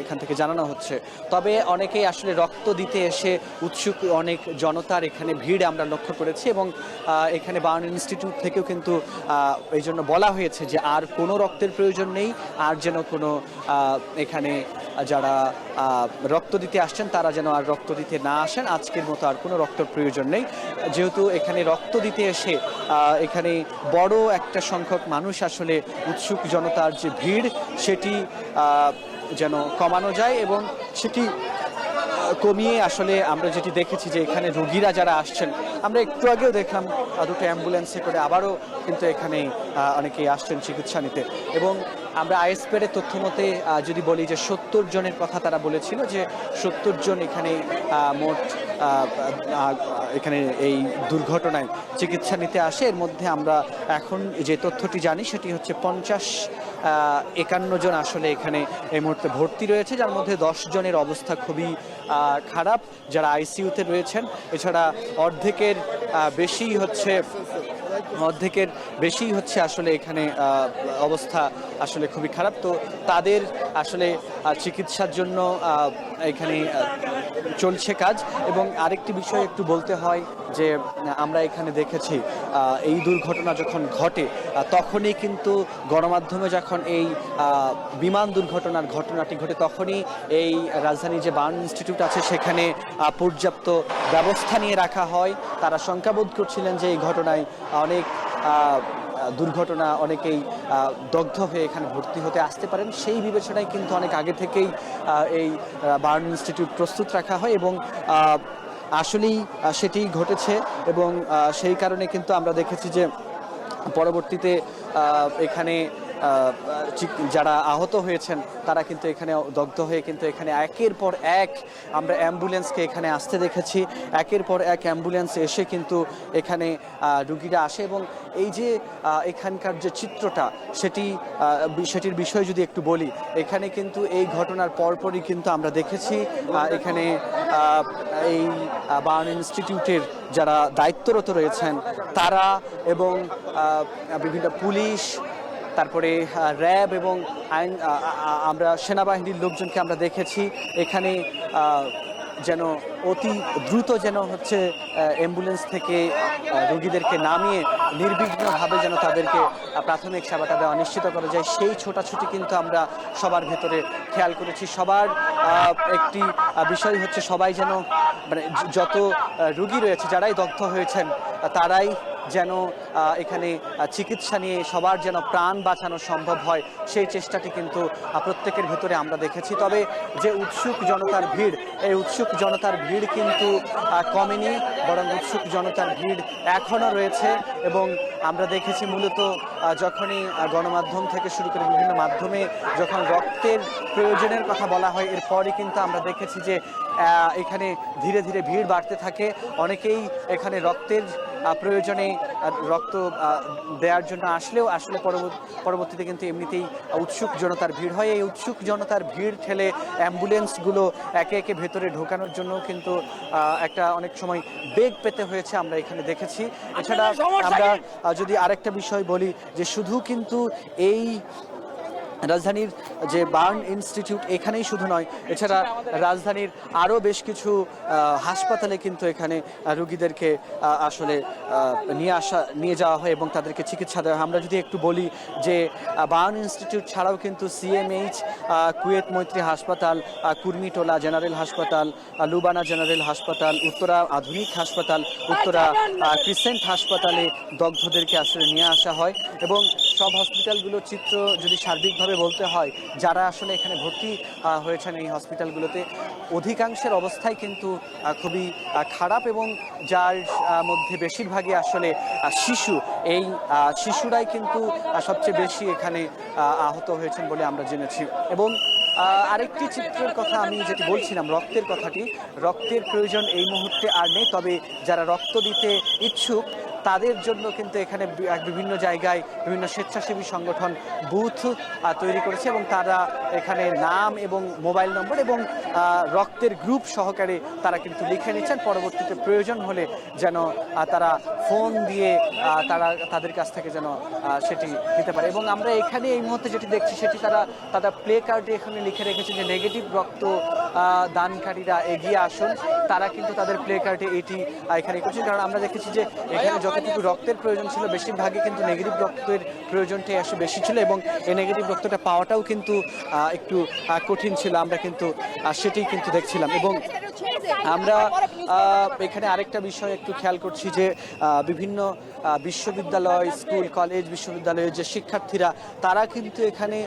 এখান থেকে জানানো হচ্ছে। তবে অনেকেই আসলে রক্ত দিতে এসে উৎসুক, অনেক জনতার এখানে ভিড় আমরা লক্ষ্য করেছি এবং এখানে বার্ন ইনস্টিটিউট থেকেও কিন্তু এই জন্য বলা হয়েছে যে আর কোনো রক্তের প্রয়োজন নেই, আর যেন কোনো এখানে যারা রক্ত দিতে আসছেন তারা যেন আর রক্ত দিতে না আসেন, আজকের মতো আর কোনো রক্তের প্রয়োজন নেই। যেহেতু এখানে রক্ত দিতে এসে এখানে বড় একটা সংখ্যক মানুষ আসলে উৎসুক জনতার যে ভিড় সেটি যেন কমানো যায় এবং সেটি কমিয়ে আসলে আমরা যেটি দেখেছি যে এখানে রোগীরা যারা আসছেন, আমরা একটু আগেও দেখলাম দুটো অ্যাম্বুলেন্সে করে আবারও কিন্তু এখানে অনেকেই আসছেন চিকিৎসা নিতে। এবং আমরা আইএসপিআরের তথ্য মতে যদি বলি যে 70 জনের কথা তারা বলেছিল, যে 70 জন এখানে মোট এখানে এই দুর্ঘটনায় চিকিৎসা নিতে আসে। এর মধ্যে আমরা এখন যে তথ্যটি জানি সেটি হচ্ছে 51 জন আসলে এখানে এই মুহূর্তে ভর্তি রয়েছে, যার মধ্যে 10 জনের অবস্থা খুবই খারাপ, যারা আইসিইউতে রয়েছেন। এছাড়া অর্ধেকের বেশি হচ্ছে আসলে এখানে অবস্থা আসলে খুবই খারাপ। তো তাদের আসলে চিকিৎসার জন্য এখানে চলছে কাজ। এবং আরেকটি বিষয় একটু বলতে হয় যে আমরা এখানে দেখেছি এই দুর্ঘটনা যখন ঘটে তখনই কিন্তু গণমাধ্যমে যখন এই বিমান দুর্ঘটনার ঘটনাটি ঘটে তখনই এই রাজধানী যে বার্ন ইনস্টিটিউট আছে সেখানে পর্যাপ্ত ব্যবস্থা নিয়ে রাখা হয়। তারা শঙ্কাবোধ করছিলেন যে এই ঘটনায় অনেক দুর্ঘটনা, অনেকেই দগ্ধ হয়ে এখানে ভর্তি হতে আসতে পারেন। সেই বিবেচনায় কিন্তু অনেক আগে থেকেই এই বার্ন ইনস্টিটিউট প্রস্তুত রাখা হয় এবং আসলেই সেটি ঘটেছে। এবং সেই কারণে কিন্তু আমরা দেখেছি যে পরবর্তীতে এখানে যারা আহত হয়েছেন তারা কিন্তু এখানে দগ্ধ হয়ে কিন্তু এখানে একের পর এক আমরা অ্যাম্বুলেন্সকে এখানে আসতে দেখেছি। একের পর এক অ্যাম্বুলেন্স এসে কিন্তু এখানে রুগীরা আসে। এবং এই যে এখানকার যে চিত্রটা সেটির বিষয়ে যদি একটু বলি, এখানে কিন্তু এই ঘটনার পরপরই কিন্তু আমরা দেখেছি এখানে এই বার্ন ইনস্টিটিউটের যারা দায়িত্বরত রয়েছেন তারা এবং বিভিন্ন পুলিশ, তারপরে র্যাব এবং আমরা সেনাবাহিনীর লোকজনকে আমরা দেখেছি এখানে যেন অতি দ্রুত যেন হচ্ছে অ্যাম্বুলেন্স থেকে রোগীদেরকে নামিয়ে নির্বিঘ্নভাবে যেন তাদেরকে প্রাথমিক সেবাটা দেওয়া নিশ্চিত করা যায়, সেই ছোটাছুটি কিন্তু আমরা সবার ভেতরে খেয়াল করেছি। সবার একটি বিষয় হচ্ছে সবাই যেন মানে যত রোগী রয়েছে যারাই দগ্ধ হয়েছেন তারাই যেন এখানে চিকিৎসা নিয়ে সবার যেন প্রাণ বাঁচানো সম্ভব হয়, সেই চেষ্টাটি কিন্তু প্রত্যেকের ভেতরে আমরা দেখেছি। তবে যে উৎসুক জনতার ভিড়, এই উৎসুক জনতার ভিড় কিন্তু কমেনি, বরং উৎসুক জনতার ভিড় এখনও রয়েছে। এবং আমরা দেখেছি মূলত যখনই গণমাধ্যম থেকে শুরু করে বিভিন্ন মাধ্যমে যখন রক্তের প্রয়োজনের কথা বলা হয় এরপরই কিন্তু আমরা দেখেছি যে এখানে ধীরে ধীরে ভিড় বাড়তে থাকে। অনেকেই এখানে রক্তের প্রয়োজনে রক্ত দেওয়ার জন্য আসলে পরবর্তীতে কিন্তু এমনিতেই উৎসুক জনতার ভিড় হয়। এই উৎসুক জনতার ভিড় ঠেলে অ্যাম্বুলেন্সগুলো একে একে ভেতরে ঢোকানোর জন্য কিন্তু একটা অনেক সময় বেগ পেতে হয়েছে, আমরা এখানে দেখেছি। এছাড়া আমরা যদি আরেকটা বিষয় বলি যে শুধু কিন্তু এই রাজধানীর যে বার্ন ইনস্টিটিউট এখানেই শুধু নয়, এছাড়া রাজধানীর আরও বেশ কিছু হাসপাতালে কিন্তু এখানে রোগীদেরকে আসলে নিয়ে যাওয়া হয় এবং তাদেরকে চিকিৎসা দেওয়া হয়। আমরা যদি একটু বলি যে বার্ন ইনস্টিটিউট ছাড়াও কিন্তু সিএমএইচ, কুয়েত মৈত্রী হাসপাতাল, কুর্মিটোলা জেনারেল হাসপাতাল, লুবানা জেনারেল হাসপাতাল, উত্তরা আধুনিক হাসপাতাল, উত্তরা ক্রিসেন্ট হাসপাতালে দগ্ধদেরকে আসলে নিয়ে আসা হয়। এবং সব হসপিটালগুলোর চিত্র যদি সার্বিকভাবে বলতে হয়, যারা আসলে এখানে ভর্তি হয়েছেন এই হসপিটালগুলোতে অধিকাংশের অবস্থাই কিন্তু খুবই খারাপ এবং যার মধ্যে বেশিরভাগই আসলে শিশু। এই শিশুরাই কিন্তু সবচেয়ে বেশি এখানে আহত হয়েছেন বলে আমরা জেনেছি। এবং আরেকটি চিত্রের কথা আমি যেটি বলছিলাম, রক্তের কথাটি, রক্তের প্রয়োজন এই মুহূর্তে আর নেই, তবে যারা রক্ত দিতে ইচ্ছুক তাদের জন্য কিন্তু এখানে বিভিন্ন জায়গায় বিভিন্ন স্বেচ্ছাসেবী সংগঠন বুথ তৈরি করেছে এবং তারা এখানে নাম এবং মোবাইল নম্বর এবং রক্তের গ্রুপ সহকারে তারা কিন্তু লিখে নিচ্ছেন, পরবর্তীতে প্রয়োজন হলে যেন তারা ফোন দিয়ে তাদের কাছ থেকে যেন সেটি দিতে পারে। এবং আমরা এখানে এই মুহূর্তে যেটি দেখছি সেটি তারা প্লে কার্ডে এখানে লিখে রেখেছে যে নেগেটিভ রক্ত দানকারীরা এগিয়ে আসুন। তারা কিন্তু তাদের প্লে কার্ডে এটি এখানে করছেন, কারণ আমরা দেখেছি যে এখানে যতটুকু রক্তের প্রয়োজন ছিল বেশিরভাগই কিন্তু নেগেটিভ রক্তের প্রয়োজনটাই আসলে বেশি ছিল এবং এই নেগেটিভ রক্তটা পাওয়াটাও কিন্তু একটু কঠিন ছিল। আমরা কিন্তু সেটাই কিন্তু দেখছিলাম। এবং আমরা এখানে আরেকটা বিষয় একটু খেয়াল করছি যে বিভিন্ন বিশ্ববিদ্যালয়, স্কুল, কলেজ, বিশ্ববিদ্যালয়ের যে শিক্ষার্থীরা তারা কিন্তু এখানে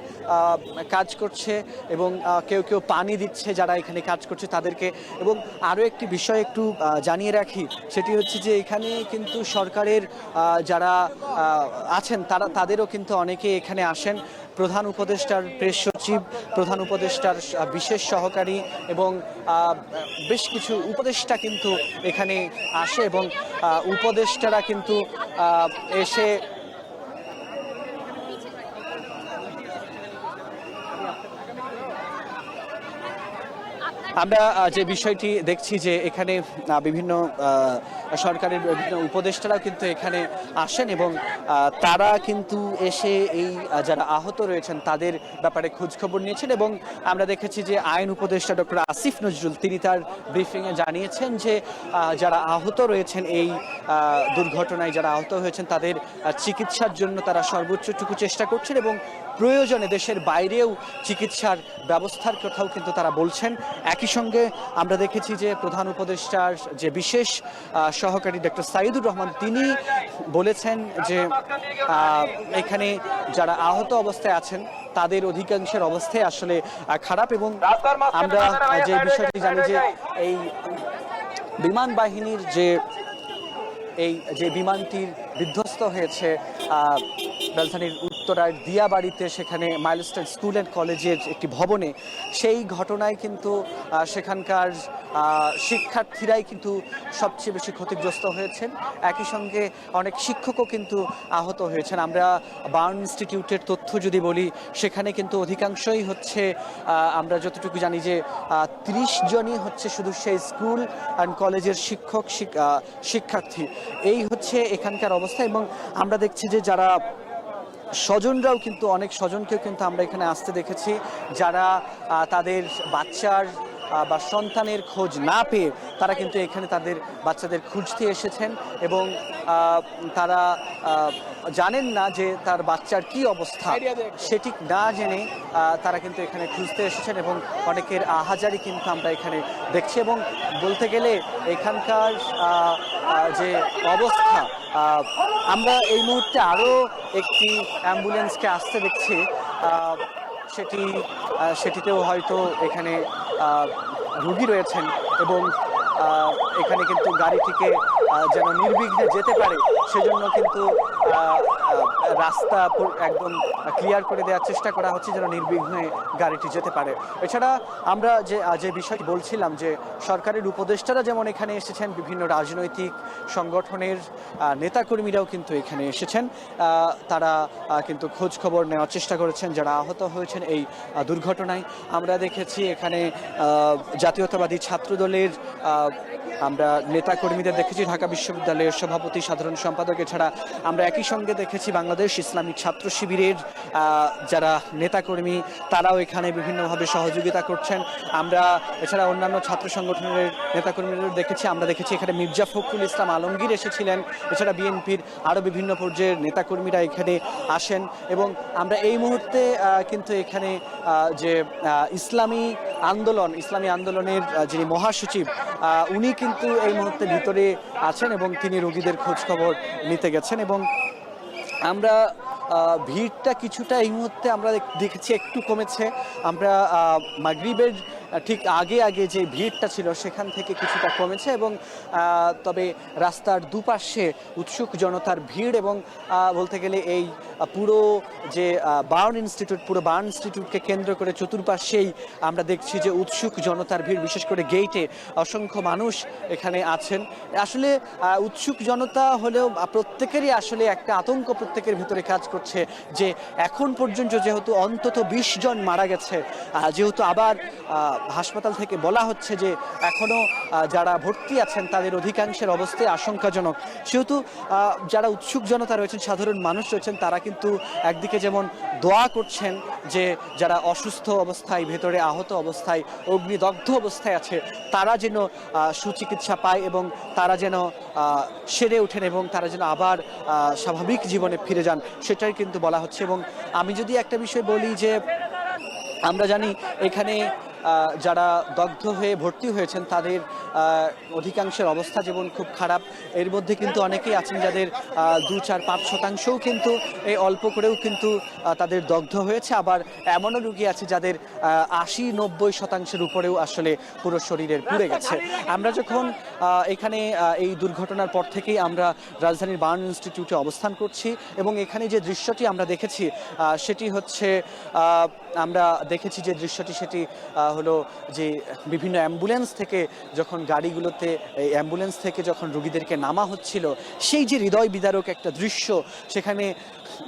কাজ করছে এবং কেউ কেউ পানি দিচ্ছে যারা এখানে কাজ করছে তাদেরকে। এবং আরও একটি বিষয় একটু জানিয়ে রাখি, সেটি হচ্ছে যে এখানে কিন্তু সরকারের যারা আছেন তাদেরও কিন্তু অনেকে এখানে আসেন। প্রধান উপদেষ্টার প্রেস সচিব, প্রধান উপদেষ্টার বিশেষ সহকারী এবং বেশ কিছু উপদেষ্টা কিন্তু এখানে আসে এবং উপদেষ্টারা কিন্তু এসে আমরা যে বিষয়টি দেখছি যে এখানে বিভিন্ন সরকারের বিভিন্ন উপদেষ্টারাও কিন্তু এখানে আসেন এবং তারা কিন্তু এসে এই যারা আহত রয়েছেন তাদের ব্যাপারে খোঁজখবর নিয়েছেন। এবং আমরা দেখেছি যে আইন উপদেষ্টা ডক্টর আসিফ নজরুল তিনি তার ব্রিফিংয়ে জানিয়েছেন যে যারা আহত রয়েছেন এই দুর্ঘটনায় যারা আহত হয়েছেন তাদের চিকিৎসার জন্য তারা সর্বোচ্চটুকু চেষ্টা করছেন এবং প্রয়োজনে দেশের বাইরেও চিকিৎসার ব্যবস্থার কথাও কিন্তু তারা বলছেন। একই সঙ্গে আমরা দেখেছি যে প্রধান উপদেষ্টার যে বিশেষ সহকারী ডক্টর সাইদুর রহমান তিনি বলেছেন যে এখানে যারা আহত অবস্থায় আছেন তাদের অধিকাংশের অবস্থায় আসলে খারাপ। এবং আমরা যে বিষয়টি জানি যে এই বিমান বাহিনীর যে বিমানটির বিধ্বস্ত হয়েছে রাজধানীর উত্তরার দিয়াবাড়িতে, সেখানে মাইলস্টোন স্কুল অ্যান্ড কলেজের একটি ভবনে, সেই ঘটনায় কিন্তু সেখানকার শিক্ষার্থীরাই কিন্তু সবচেয়ে বেশি ক্ষতিগ্রস্ত হয়েছেন। একই সঙ্গে অনেক শিক্ষকও কিন্তু আহত হয়েছেন। আমরা বার্ন ইনস্টিটিউটের তথ্য যদি বলি সেখানে কিন্তু অধিকাংশই হচ্ছে আমরা যতটুকু জানি যে 30 জনই হচ্ছে শুধু সেই স্কুল অ্যান্ড কলেজের শিক্ষার্থী। এই হচ্ছে এখানকার অবস্থা। এবং আমরা দেখছি যে যারা স্বজনরাও কিন্তু অনেক স্বজনকেও কিন্তু আমরা এখানে আসতে দেখেছি যারা তাদের বাচ্চার বা সন্তানের খোঁজ না পেয়ে তারা কিন্তু এখানে তাদের বাচ্চাদের খুঁজতে এসেছেন এবং তারা জানেন না যে তার বাচ্চার কি অবস্থা, সেটি না জেনে তারা কিন্তু এখানে খুঁজতে এসেছেন এবং অনেকের আহাজারি কিন্তু আমরা এখানে দেখছি। এবং বলতে গেলে এখানকার যে অবস্থা, আমরা এই মুহূর্তে আরও একটি অ্যাম্বুলেন্সকে আসতে দেখছি, সেটিতেও হয়তো এখানে রোগী রয়েছেন এবং এখানে কিন্তু গাড়িটিকে যেন নির্বিঘ্নে যেতে পারে সেজন্য কিন্তু রাস্তা একদম ক্লিয়ার করে দেওয়ার চেষ্টা করা হচ্ছে যেন নির্বিঘ্নে গাড়িটি যেতে পারে। এছাড়া আমরা যে বিষয়টি বলছিলাম যে সরকারের উপদেষ্টারা যেমন এখানে এসেছেন, বিভিন্ন রাজনৈতিক সংগঠনের নেতাকর্মীরাও কিন্তু এখানে এসেছেন। তারা কিন্তু খোঁজ খবর নেওয়ার চেষ্টা করেছেন যারা আহত হয়েছেন এই দুর্ঘটনায়। আমরা দেখেছি এখানে জাতীয়তাবাদী ছাত্রদলের আমরা নেতাকর্মীদের দেখেছি, ঢাকা বিশ্ববিদ্যালয়ের সভাপতি, সাধারণ সম্পাদক। এছাড়া আমরা একই সঙ্গে দেখেছি বাংলাদেশ ইসলামিক ছাত্র শিবিরের যারা নেতাকর্মী তারাও এখানে বিভিন্নভাবে সহযোগিতা করছেন। আমরা এছাড়া অন্যান্য ছাত্র সংগঠনের নেতাকর্মীদের দেখেছি। আমরা দেখেছি এখানে মির্জা ফখরুল ইসলাম আলমগীর এসেছিলেন। এছাড়া বিএনপির আরও বিভিন্ন পর্যায়ের নেতাকর্মীরা এখানে আসেন। এবং আমরা এই মুহূর্তে কিন্তু এখানে যে ইসলামী আন্দোলনের যিনি মহাসচিব উনি কিন্তু এই মুহূর্তে ভিতরে আছেন এবং তিনি রোগীদের খোঁজ খবর নিতে গেছেন। এবং আমরা ভিড়টা কিছুটা এই মুহূর্তে আমরা দেখেছি একটু কমেছে। আমরা মাগরিবের ঠিক আগে আগে যে ভিড়টা ছিল সেখান থেকে কিছুটা কমেছে এবং তবে রাস্তার দুপাশে উৎসুক জনতার ভিড় এবং বলতে গেলে এই পুরো যে বার্ন ইনস্টিটিউটকে কেন্দ্র করে চতুর্পাশেই আমরা দেখছি যে উৎসুক জনতার ভিড়, বিশেষ করে গেইটে অসংখ্য মানুষ এখানে আছেন। আসলে উৎসুক জনতা হলেও প্রত্যেকেরই আসলে একটা আতঙ্ক প্রত্যেকের ভিতরে কাজ করছে যে এখন পর্যন্ত যেহেতু অন্তত 20 জন মারা গেছে, যেহেতু আবার হাসপাতাল থেকে বলা হচ্ছে যে এখনো যারা ভর্তি আছেন তাদের অধিকাংশের অবস্থায় আশঙ্কাজনক, সেহেতু যারা উৎসুক জনতা রয়েছেন, সাধারণ মানুষ রয়েছেন, তারা কিন্তু একদিকে যেমন দোয়া করছেন যে যারা অসুস্থ অবস্থায়, ভেতরে আহত অবস্থায়, অগ্নিদগ্ধ অবস্থায় আছে তারা যেন সুচিকিৎসা পায় এবং তারা যেন সেরে ওঠেন এবং তারা যেন আবার স্বাভাবিক জীবনে ফিরে যান, সেটাই কিন্তু বলা হচ্ছে। এবং আমি যদি একটা বিষয় বলি যে আমরা জানি এখানে যারা দগ্ধ হয়ে ভর্তি হয়েছেন তাদের অধিকাংশের অবস্থা যেমন খুব খারাপ, এর মধ্যে কিন্তু অনেকেই আছেন যাদের 2-4-5% কিন্তু এই অল্প করেও কিন্তু তাদের দগ্ধ হয়েছে, আবার এমনও রোগী আছে যাদের 80-90% উপরেও আসলে পুরো শরীরের পুড়ে গেছে। আমরা যখন এখানে এই দুর্ঘটনার পর থেকেই আমরা রাজধানীর বার্ন ইনস্টিটিউটে অবস্থান করছি এবং এখানে যে দৃশ্যটি আমরা দেখেছি সেটি হচ্ছে সেটি হলো যে বিভিন্ন অ্যাম্বুলেন্স থেকে যখন গাড়িগুলোতে এই অ্যাম্বুলেন্স থেকে যখন রোগীদেরকে নামা হচ্ছিল, সেই যে হৃদয় বিদারক একটা দৃশ্য, সেখানে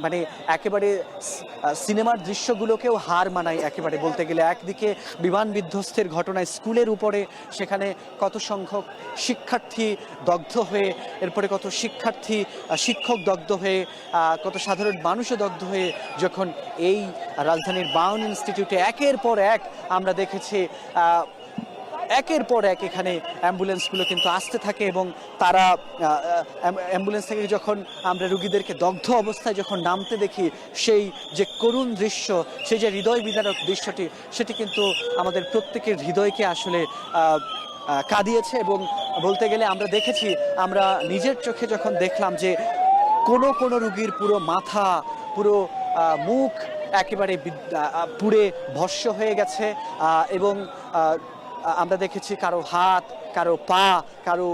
মানে একেবারে সিনেমার দৃশ্যগুলোকেও হার মানায় একেবারে বলতে গেলে। একদিকে বিমান বিধ্বস্তের ঘটনায় স্কুলের উপরে সেখানে কত সংখ্যক শিক্ষার্থী দগ্ধ হয়ে, এরপরে কত শিক্ষক দগ্ধ হয়ে, কত সাধারণ মানুষও দগ্ধ হয়ে, যখন এই রাজধানীর বার্ন ইনস্টিটিউটে একের পর এক আমরা দেখেছি একের পর এক এখানে অ্যাম্বুলেন্সগুলো কিন্তু আসতে থাকে এবং তারা অ্যাম্বুলেন্স থেকে যখন আমরা রোগীদেরকে দগ্ধ অবস্থায় যখন নামতে দেখি, সেই যে করুণ দৃশ্য, সেই যে হৃদয় বিদারক দৃশ্যটি, সেটি কিন্তু আমাদের প্রত্যেকের হৃদয়কে আসলে কাঁদিয়েছে। এবং বলতে গেলে আমরা দেখেছি, আমরা নিজের চোখে যখন দেখলাম যে কোনো রোগীর পুরো মাথা, পুরো মুখ একেবারে পুড়ে ভস্ম হয়ে গেছে এবং আমরা দেখেছি কারো হাত, কারো পা, কারো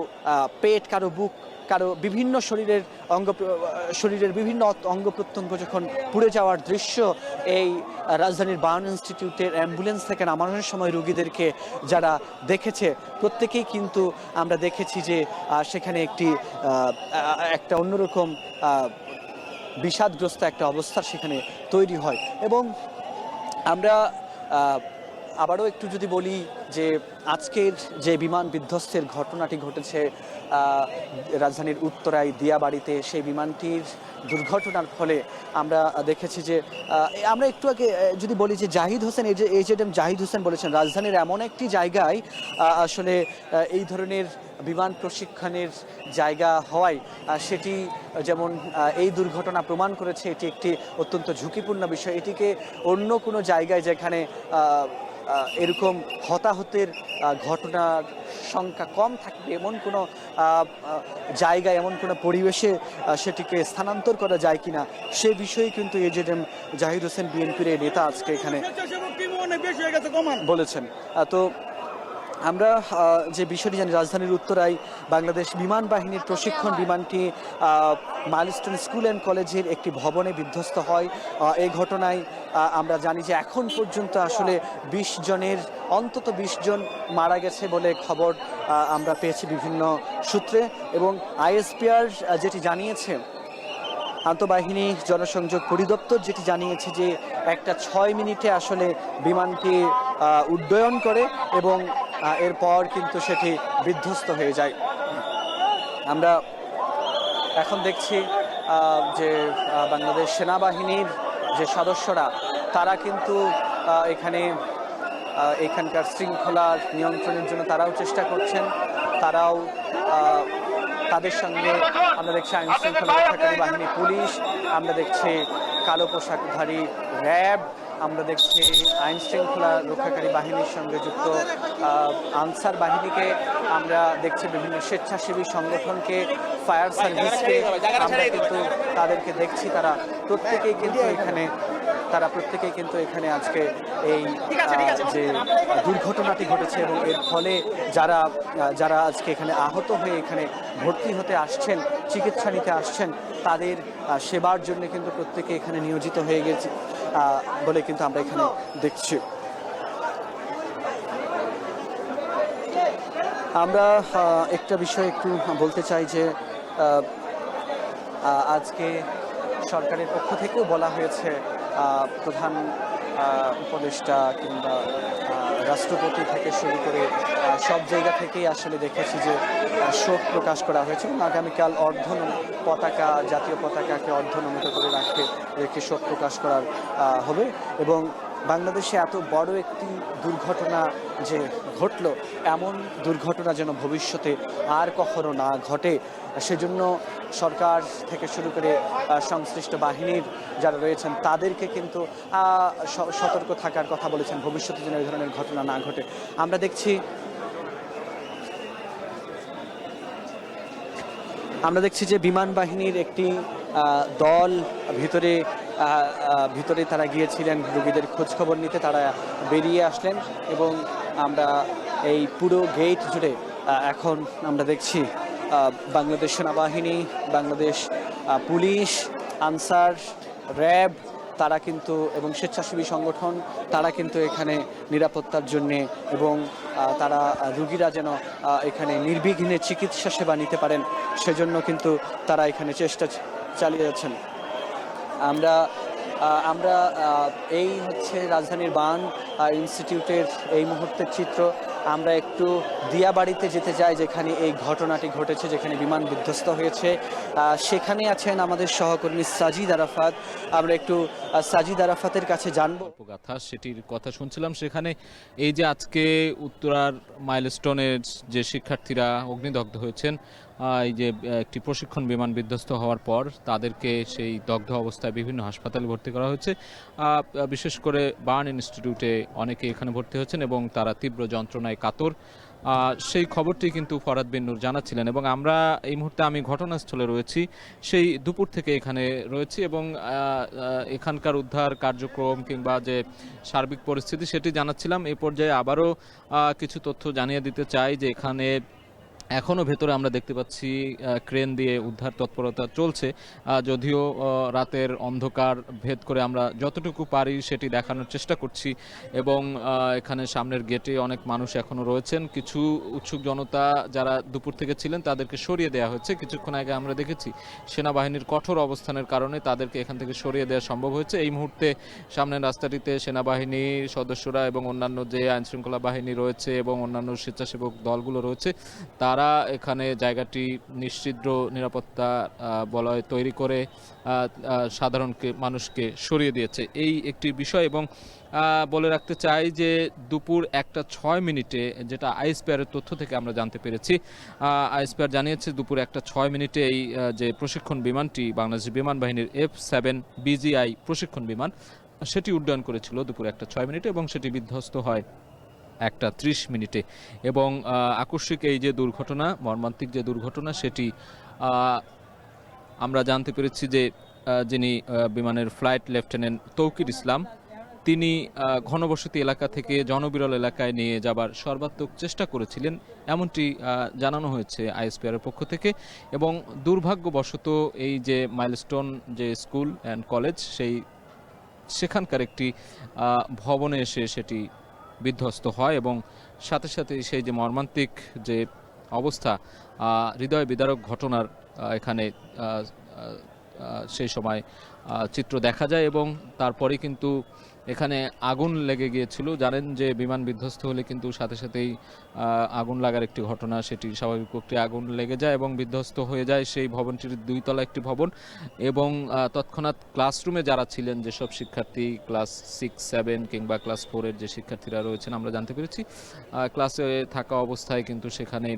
পেট, কারো বুক, কারো বিভিন্ন শরীরের বিভিন্ন অঙ্গ প্রত্যঙ্গ যখন পুড়ে যাওয়ার দৃশ্য এই রাজধানীর বার্ন ইনস্টিটিউটের অ্যাম্বুলেন্স থেকে নামানোর সময় রোগীদেরকে যারা দেখেছে প্রত্যেকেই কিন্তু আমরা দেখেছি যে সেখানে একটা অন্যরকম বিষাদগ্রস্ত একটা অবস্থা সেখানে তৈরি হয়। এবং আমরা আবারও একটু যদি বলি যে আজকের যে বিমান বিধ্বস্তের ঘটনাটি ঘটেছে রাজধানীর উত্তরায় দিয়াবাড়িতে, সেই বিমানটির দুর্ঘটনার ফলে আমরা দেখেছি যে আমরা একটু আগে যদি বলি যে জাহিদ হোসেন, AZM জাহিদ হোসেন বলেছেন রাজধানীর এমন একটি জায়গায় আসলে এই ধরনের বিমান প্রশিক্ষণের জায়গা হওয়ায় সেটি যেমন এই দুর্ঘটনা প্রমাণ করেছে এটি একটি অত্যন্ত ঝুঁকিপূর্ণ বিষয়। এটিকে অন্য কোনো জায়গায় যেখানে এরকম হতাহতের ঘটনার সংখ্যা কম থাকবে এমন কোনো জায়গায়, এমন কোনো পরিবেশে সেটিকে স্থানান্তর করা যায় কিনা সে বিষয়ে কিন্তু AZM জাহিদ হোসেন বিএনপির নেতা আজকে এখানে বলেছেন। তো আমরা যে বিষয়টি জানি, রাজধানীর উত্তরায় বাংলাদেশ বিমান বাহিনীর প্রশিক্ষণ বিমানটি মাইলস্টোন স্কুল অ্যান্ড কলেজের একটি ভবনে বিধ্বস্ত হয়। এই ঘটনায় আমরা জানি যে এখন পর্যন্ত আসলে অন্তত 20 জন মারা গেছে বলে খবর আমরা পেয়েছি বিভিন্ন সূত্রে। এবং ISPR যেটি জানিয়েছে, আন্তঃবাহিনী জনসংযোগ পরিদপ্তর যেটি জানিয়েছে যে একটা 6 মিনিটে আসলে বিমানটি উড্ডয়ন করে এবং এরপর কিন্তু সেটি বিধ্বস্ত হয়ে যায়। আমরা এখন দেখছি যে বাংলাদেশ সেনাবাহিনীর যে সদস্যরা তারা কিন্তু এখানকার শৃঙ্খলার নিয়ন্ত্রণের জন্য তারাও চেষ্টা করছেন। তাদের সঙ্গে আমরা দেখছি আইন শৃঙ্খলা রক্ষাকারী বাহিনী, পুলিশ, আমরা দেখছি কালো পোশাকধারী র্যাব, আমরা দেখছি আইন শৃঙ্খলা রক্ষাকারী বাহিনীর সঙ্গে যুক্ত আনসার বাহিনীকে, আমরা দেখছি বিভিন্ন স্বেচ্ছাসেবী সংগঠনকে, ফায়ার সার্ভিসকে, আমরা কিন্তু তাদেরকে দেখছি তারা প্রত্যেকেই কিন্তু এখানে তারা প্রত্যেকেই কিন্তু এখানে আজকে এই যে দুর্ঘটনাটি ঘটেছে এবং এর ফলে যারা যারা আজকে এখানে আহত হয়ে এখানে ভর্তি হতে আসছেন, চিকিৎসা নিতে আসছেন, তাদের সেবার জন্য কিন্তু প্রত্যেকে এখানে নিয়োজিত হয়ে গেছে বলে কিন্তু আমরা এখানে দেখছি। আমরা একটা বিষয় একটু বলতে চাই যে আজকে সরকারের পক্ষ থেকেও বলা হয়েছে, প্রধান উপদেষ্টা কিংবা রাষ্ট্রপতি থেকে শুরু করে সব জায়গা থেকেই আসলে দেখেছি যে শোক প্রকাশ করা হয়েছে এবং আগামীকাল পতাকা, জাতীয় পতাকাকে অর্ধনমিত করে রেখে শোক প্রকাশ করার হবে। এবং বাংলাদেশে এত বড় একটি দুর্ঘটনা যে ঘটলো, এমন দুর্ঘটনা যেন ভবিষ্যতে আর কখনো না ঘটে, সেজন্য সরকার থেকে শুরু করে সংশ্লিষ্ট বাহিনীর যারা রয়েছেন তাদেরকে কিন্তু সতর্ক থাকার কথা বলেছেন, ভবিষ্যতে যেন এই ধরনের ঘটনা না ঘটে। আমরা দেখছি যে বিমান বাহিনীর একটি দল ভিতরে তারা গিয়েছিলেন রোগীদের খোঁজ খবর নিতে, তারা বেরিয়ে আসলেন এবং আমরা এই পুরো গেট জুড়ে এখন আমরা দেখছি বাংলাদেশ সেনাবাহিনী, বাংলাদেশ পুলিশ, আনসার, র্যাব তারা কিন্তু এবং স্বেচ্ছাসেবী সংগঠন তারা কিন্তু এখানে নিরাপত্তার জন্যে এবং তারা রোগীরা যেন এখানে নির্বিঘ্নে চিকিৎসা সেবা নিতে পারেন সেজন্য কিন্তু তারা এখানে চেষ্টা চালিয়ে যাচ্ছেন। আমরা এই হচ্ছে রাজধানীর বান ইনস্টিটিউটের এই মুহূর্তের চিত্র। আমরা একটু দিয়াবাড়িতে যেতে চাই, যেখানে এই ঘটনাটি ঘটেছে, যেখানে বিমান বিধ্বস্ত হয়েছে। সেখানে আছেন আমাদের সহকর্মী সাজিদ আরাফাত। আমরা একটু সাজিদ আরাফাতের কাছে জানবো কথা, সেটির কথা শুনছিলাম। সেখানে এই যে আজকে উত্তরার মাইলস্টোনের যে শিক্ষার্থীরা অগ্নিদগ্ধ হয়েছেন, এই যে একটি প্রশিক্ষণ বিমান বিধ্বস্ত হওয়ার পর তাদেরকে সেই দগ্ধ অবস্থায় বিভিন্ন হাসপাতালে ভর্তি করা হয়েছে। বিশেষ করে বার্ন ইনস্টিটিউটে অনেকে এখানে ভর্তি হয়েছেন এবং তারা তীব্র যন্ত্রণায় কাতর। সেই খবরটি কিন্তু ফরহাদ বিন নূর জানাচ্ছিলেন এবং আমরা এই মুহূর্তে আমি ঘটনাস্থলে রয়েছি, সেই দুপুর থেকে এখানে রয়েছি এবং এখানকার উদ্ধার কার্যক্রম কিংবা যে সার্বিক পরিস্থিতি সেটি জানাচ্ছিলাম। এই পর্যায়ে আবারও কিছু তথ্য জানিয়ে দিতে চাই যে এখানে এখনও ভেতরে আমরা দেখতে পাচ্ছি ক্রেন দিয়ে উদ্ধার তৎপরতা চলছে, যদিও রাতের অন্ধকার ভেদ করে আমরা যতটুকু পারি সেটি দেখানোর চেষ্টা করছি এবং এখানে সামনের গেটে অনেক মানুষ এখনও রয়েছেন। কিছু উৎসুক জনতা যারা দুপুর থেকে ছিলেন তাদেরকে সরিয়ে দেওয়া হয়েছে। কিছুক্ষণ আগে আমরা দেখেছি সেনাবাহিনীর কঠোর অবস্থানের কারণে তাদেরকে এখান থেকে সরিয়ে দেওয়া সম্ভব হয়েছে। এই মুহূর্তে সামনের রাস্তাটিতে সেনাবাহিনীর সদস্যরা এবং অন্যান্য যে আইনশৃঙ্খলা বাহিনী রয়েছে এবং অন্যান্য স্বেচ্ছাসেবক দলগুলো রয়েছে তারা এখানে জায়গাটি নিশ্চিদ্র নিরাপত্তা বলয় তৈরি করে সাধারণ মানুষকে সরিয়ে দিয়েছে, এই একটি বিষয়। এবং বলে রাখতে চাই যে দুপুর 1:06 যেটা আইএসপিআরের তথ্য থেকে আমরা জানতে পেরেছি, আইএসপিআর জানিয়েছে দুপুর 1:06 এই যে প্রশিক্ষণ বিমানটি বাংলাদেশ বিমান বাহিনীর F-7 BGI প্রশিক্ষণ বিমান সেটি উড্ডয়ন করেছিল দুপুর 1:06 এবং সেটি বিধ্বস্ত হয় 1:30 এবং আকস্মিক এই যে দুর্ঘটনা, মর্মান্তিক যে দুর্ঘটনা, সেটি আমরা জানতে পেরেছি যে যিনি বিমানের ফ্লাইট লেফটেন্যান্ট তৌকির ইসলাম, তিনি ঘনবসতি এলাকা থেকে জনবিরল এলাকায় নিয়ে যাবার সর্বাত্মক চেষ্টা করেছিলেন, এমনটি জানানো হয়েছে আইএসপিআরের পক্ষ থেকে। এবং দুর্ভাগ্যবশত এই যে মাইলস্টোন যে স্কুল অ্যান্ড কলেজ সেখানকার একটি ভবনে এসে সেটি বিধ্বস্ত হয় এবং সাথে সাথে সেই যে মর্মান্তিক যে অবস্থা, হৃদয় বিদারক ঘটনার এখানে সেই সময় চিত্র দেখা যায় এবং তারপরে কিন্তু এখানে আগুন লেগে গিয়েছিল। জানেন যে বিমান বিধ্বস্ত হলে কিন্তু সাথে সাথেই আগুন লাগার একটি ঘটনা, সেটি স্বাভাবিক প্রক্রিয়া, আগুন লেগে যায় এবং বিধ্বস্ত হয়ে যায় সেই ভবনটির 2 তলা একটি ভবন। এবং তৎক্ষণাৎ ক্লাসরুমে যারা ছিলেন, যেসব শিক্ষার্থী ক্লাস 6, 7 কিংবা ক্লাস 4-এর যে শিক্ষার্থীরা রয়েছেন, আমরা জানতে পেরেছি ক্লাসে থাকা অবস্থায় কিন্তু সেখানে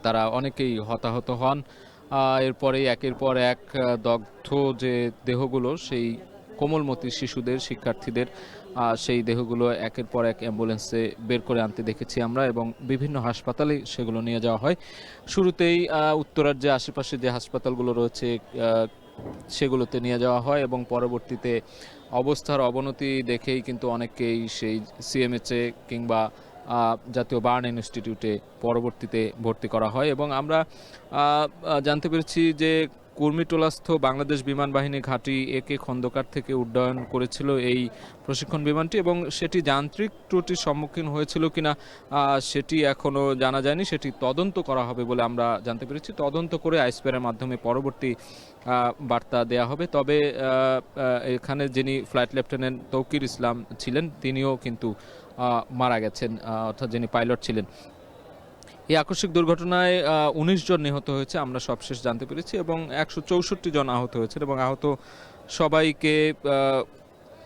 তারা অনেকেই হতাহত হন। এরপরেই একের পর এক দগ্ধ যে দেহগুলো, সেই কোমলমতি শিশুদের, শিক্ষার্থীদের সেই দেহগুলো একের পর এক অ্যাম্বুলেন্সে বের করে আনতে দেখেছি আমরা এবং বিভিন্ন হাসপাতালে সেগুলো নিয়ে যাওয়া হয়। শুরুতেই উত্তরার যে আশেপাশে যে হাসপাতালগুলো রয়েছে সেগুলোতে নিয়ে যাওয়া হয় এবং পরবর্তীতে অবস্থার অবনতি দেখেই কিন্তু অনেকেই সেই সিএমএইচে কিংবা জাতীয় বার্ন ইনস্টিটিউটে পরবর্তীতে ভর্তি করা হয়। এবং আমরা জানতে পেরেছি যে কুর্মিটোলাস্থ বাংলাদেশ বিমান বাহিনী ঘাঁটি একে খন্দকার থেকে উড্ডয়ন করেছিল এই প্রশিক্ষণ বিমানটি, এবং সেটি যান্ত্রিক ত্রুটির সম্মুখীন হয়েছিল কিনা সেটি এখনও জানা যায়নি। সেটি তদন্ত করা হবে বলে আমরা জানতে পেরেছি। তদন্ত করে আইসপ্যারের মাধ্যমে পরবর্তী বার্তা দেয়া হবে। তবে এখানে যিনি ফ্লাইট লেফটেন্যান্ট তৌকির ইসলাম ছিলেন তিনিও কিন্তু মারা গেছেন, অর্থাৎ যিনি পাইলট ছিলেন। এই আকস্মিক দুর্ঘটনায় ১৯ জন নিহত হয়েছে আমরা সবশেষ জানতে পেরেছি, এবং ১৬৪ জন আহত হয়েছেন, এবং আহত সবাইকে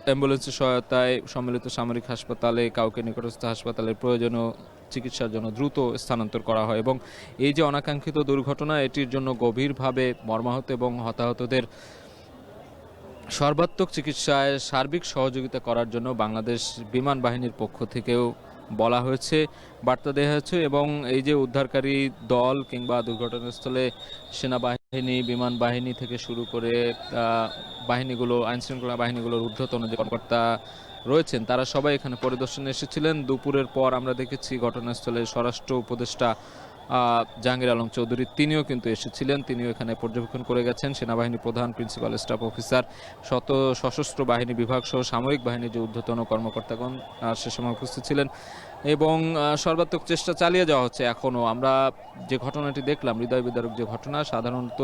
অ্যাম্বুলেন্সের সহায়তায় সম্মিলিত সামরিক হাসপাতালে, কাউকে নিকটস্থ হাসপাতালের প্রয়োজনীয় চিকিৎসার জন্য দ্রুত স্থানান্তর করা হয়। এবং এই যে অনাকাঙ্ক্ষিত দুর্ঘটনা, এটির জন্য গভীরভাবে মর্মাহত এবং হতাহতদের সর্বাত্মক চিকিৎসায় সার্বিক সহযোগিতা করার জন্য বাংলাদেশ বিমান বাহিনীর পক্ষ থেকেও বলা হয়েছে, বার্তা দেওয়া হয়েছে। এবং এই যে উদ্ধারকারী দল কিংবা দুর্ঘটনাস্থলে সেনাবাহিনী, বিমান বাহিনী থেকে শুরু করে বাহিনীগুলো, আইনশৃঙ্খলা বাহিনীগুলোর ঊর্ধ্বতন যে কর্মকর্তা রয়েছেন তারা সবাই এখানে পরিদর্শনে এসেছিলেন। দুপুরের পর আমরা দেখেছি ঘটনাস্থলে স্বরাষ্ট্র উপদেষ্টা জাহাঙ্গীর আলম চৌধুরী তিনিও কিন্তু এসেছিলেন, তিনিও এখানে পর্যবেক্ষণ করে গেছেন। সেনাবাহিনী প্রধান, প্রিন্সিপাল স্টাফ অফিসার, সশস্ত্র বাহিনী বিভাগ সহ সামরিক বাহিনীর যে ঊর্ধ্বতন কর্মকর্তাগণ সে সময় উপস্থিত ছিলেন, এবং সর্বাত্মক চেষ্টা চালিয়ে যাওয়া হচ্ছে এখনও। আমরা যে ঘটনাটি দেখলাম, হৃদয় বিদারক যে ঘটনা, সাধারণত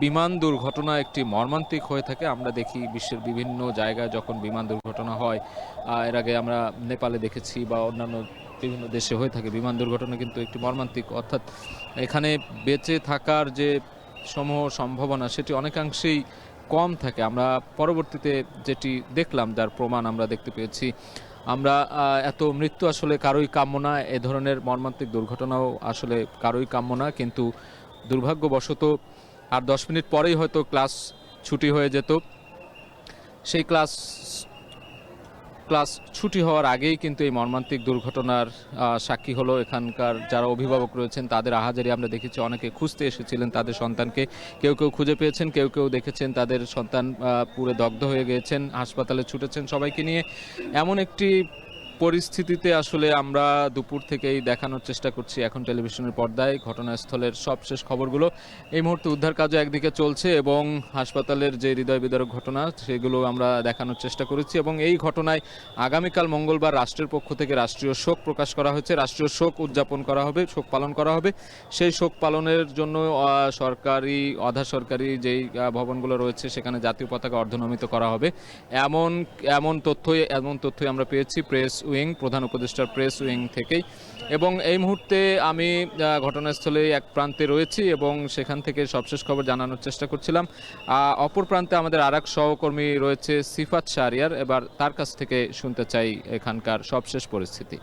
বিমান দুর্ঘটনা একটি মর্মান্তিক হয়ে থাকে। আমরা দেখি বিশ্বের বিভিন্ন জায়গায় যখন বিমান দুর্ঘটনা হয়, এর আগে আমরা নেপালে দেখেছি বা অন্যান্য বিভিন্ন দেশে হয়ে থাকে, বিমান দুর্ঘটনা কিন্তু একটি মর্মান্তিক, অর্থাৎ এখানে বেঁচে থাকার যে সমূহ সম্ভাবনা সেটি অনেকাংশেই কম থাকে। আমরা পরবর্তীতে যেটি দেখলাম, যার প্রমাণ আমরা দেখতে পেয়েছি, আমরা এত মৃত্যু আসলে কারোই কাম্য না, এ ধরনের মর্মান্তিক দুর্ঘটনাও আসলে কারোই কাম্য না। কিন্তু দুর্ভাগ্যবশত আর 10 মিনিট পরেই হয়তো ক্লাস ছুটি হয়ে যেত। সেই ক্লাস ছুটি হওয়ার আগেই কিন্তু এই মর্মান্তিক দুর্ঘটনার সাক্ষী হলো এখানকার যারা অভিভাবক রয়েছেন তাদের আহাজারি। আমরা দেখেছি অনেকে খুঁজতে এসেছিলেন তাদের সন্তানকে, কেউ কেউ খুঁজে পেয়েছেন, কেউ কেউ দেখেছেন তাদের সন্তান পুরো দগ্ধ হয়ে গিয়েছেন, হাসপাতালে ছুটেছেন সবাইকে নিয়ে। এমন একটি পরিস্থিতিতে আসলে আমরা দুপুর থেকেই দেখানোর চেষ্টা করছি এখন টেলিভিশনের পর্দায় ঘটনাস্থলের সবশেষ খবরগুলো। এই মুহূর্তে উদ্ধার কাজও একদিকে চলছে, এবং হাসপাতালের যে হৃদয় বিদারক ঘটনা সেগুলো আমরা দেখানোর চেষ্টা করেছি। এবং এই ঘটনায় আগামীকাল মঙ্গলবার রাষ্ট্রের পক্ষ থেকে রাষ্ট্রীয় শোক প্রকাশ করা হয়েছে, রাষ্ট্রীয় শোক উদযাপন করা হবে, শোক পালন করা হবে। সেই শোক পালনের জন্য সরকারি, অধা সরকারি যেই ভবনগুলো রয়েছে সেখানে জাতীয় পতাকা অর্ধনমিত করা হবে, এমন তথ্যই আমরা পেয়েছি প্রেস উইং, প্রধান উপদেষ্টার প্রেস উইং থেকেই। এবং এই মুহূর্তে আমি ঘটনাস্থলে এক প্রান্তে রয়েছি এবং সেখান থেকে সবশেষ খবর জানানোর চেষ্টা করছিলাম। অপর প্রান্তে আমাদের আরেক সহকর্মী রয়েছে সিফাত শাহরিয়ার, এবার তার কাছ থেকে শুনতে চাই এখানকার সবশেষ পরিস্থিতি।